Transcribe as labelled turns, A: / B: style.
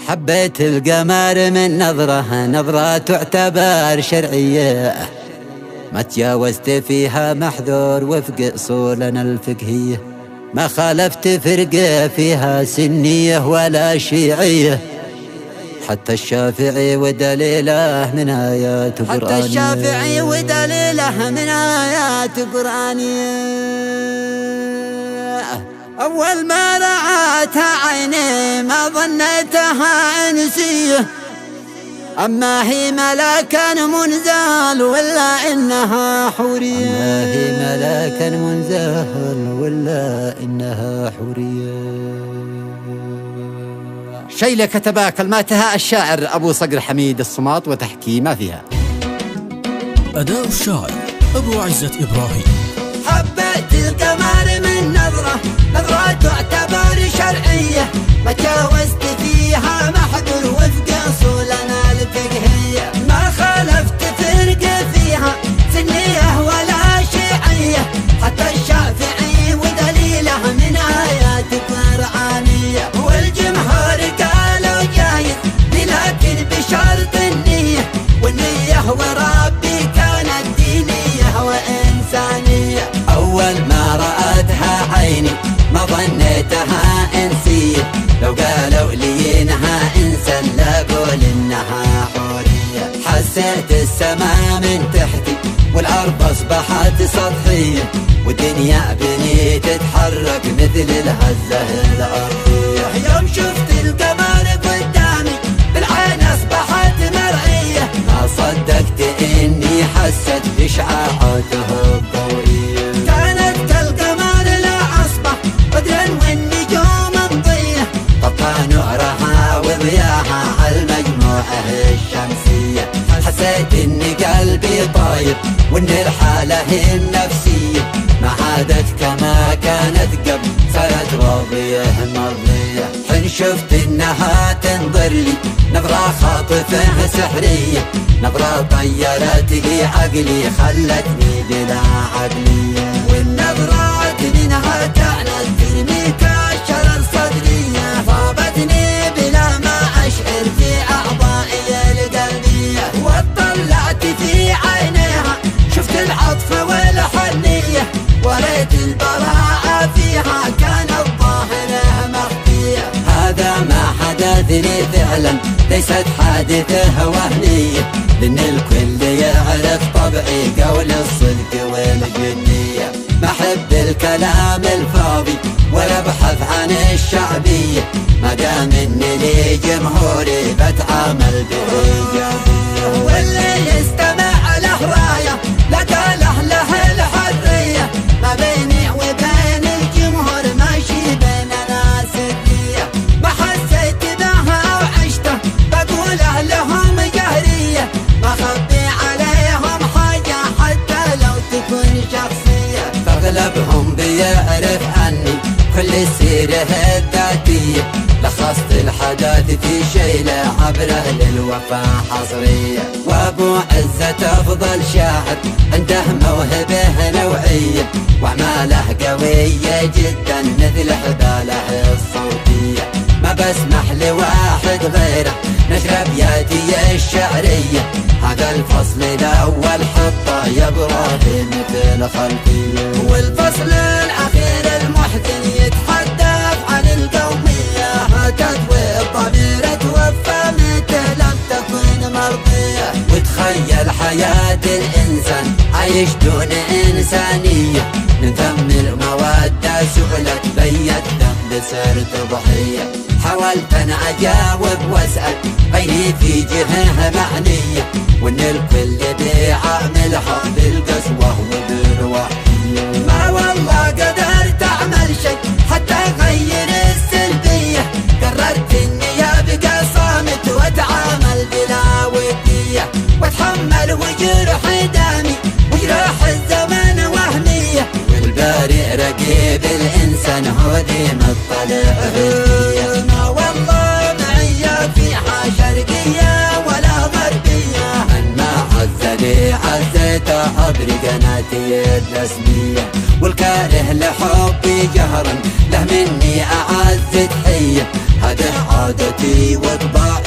A: حبيت القمر من نظرة تعتبر شرعية، ما تجاوزت فيها محذور وفق أصولنا الفقهية، ما خالفت فرقة فيها سنية ولا شيعية، حتى الشافعي ودليله من آيات قرآنية، حتى الشافعي ودليله من آيات قرآنية. أول ما رأتها عيني ما ظنيتها إنسية، أما هي ملاكا منزل ولا إنها حورية، أما هي ملاكا منزل ولا إنها حورية. شيلة كتبها كلماتها الشاعر أبو صقر حميد الصماط وتحكي ما فيها.
B: أداء الشاعر أبو عزة إبراهيم.
A: حبيت القمر من نظرة تعتبر شرعية، ما تجاوزت فيها محذور وفق أصولنا الفقهية، ما خالفت فرقة فيها سنية ولا شيعية، حتى الشافعي ودليله من آيات قرآنية، والجمهور قالوا جايز لكن بشرط النية، والنية وربي كانت دينية وإنسانية. أول ما رأتها عيني ما ظنيتها إنسية، لو قالوا لي إنها إنسان لأقول إنها حورية، حسيت السماء من تحتي والأرض أصبحت سطحية، والدنيا بني تتحرك مثل الهزة الأرضية. يوم شفت القمر قدامي بالعين أصبحت مرئية، ما صدقت إني حست إشعاعاته الضوئية، كانت كالقمر لا أصبح بدرا والنجوم مضية، طفى نورها وضياها على المجموعة الشمسية، حسيت إن قلبي طاير وإن الحالة النفسية ما عادت كما كانت قبل، صارت راضية مرضية، حين شفت إنها تنظر لي نظرة خاطفة سحرية، نظرة طيرت لي عقلي خلتني بلا عقلية، والنظرات منها كانت ترمي كالشرر صدرية، صابتني بلا ما أشعر في أعضائي القلبية، واطلعت في عينيها شفت العطف والحنية، وريت البراءة فيها كانت ظاهرة مخفية، هذا ما حدث لي فعلا ليست حادثة وهمية، لأن الكل يعرف طبعي قول الصدق والجدية، ما أحب الكلام الفاضي ولا أبحث عن الشعبية، ما دام إني لي جمهوري بتعامل بإيجابية، واللي يستمع له راية لقى له الحرية، ما بيني وبين الجمهور ماشي بيننا سرية، ما حسيت بها وعشته بقوله لهم جهرية، ما خبي عليهم حاجة حتى لو تكون شخصية، فاغلبهم بيعرف عني كل سيره الذاتية، لخصت الحدث في شيلة عبره للوفاء حصرية، وابو عزة افضل شاعر عنده موهبة نوعية، واعماله قوية جدا مثل حباله الصوتية، ما بسمح لواحد غيره نشر ابياتي الشعرية، هذا الفصل الاول حطه يا ابراهيم في الخلفية، والفصل الاخير المحزن يتحدث عن القومية، تدوي الضمير توفى متى لم تكن مرضية، وتخيل حياة الإنسان عايش دون إنسانية، من ثم المودة سئلت بي الدم صرت ضحية، حاولت أن أجاوب وأسأل غيري في جهة معنية، وإن الكل بيعاملها بالقسوة وبالوحية، ما والله قدرت أعمل شيء حتى أغير السلبية، قررت إني أبقى صامت وأتعامل بلا ودية، وأتحمل وجرح دمي وجراح الزمن وهمية، والبارئ رقيب الإنسان هو ذي مطلع هدية، ما والله معي فيها شرقية ولا غربية، من ما عز لي عزته عبر قناتي الرسمية، والكاره لحبي جهرا له مني أعز تحية، هذا
C: عادتي وطباعي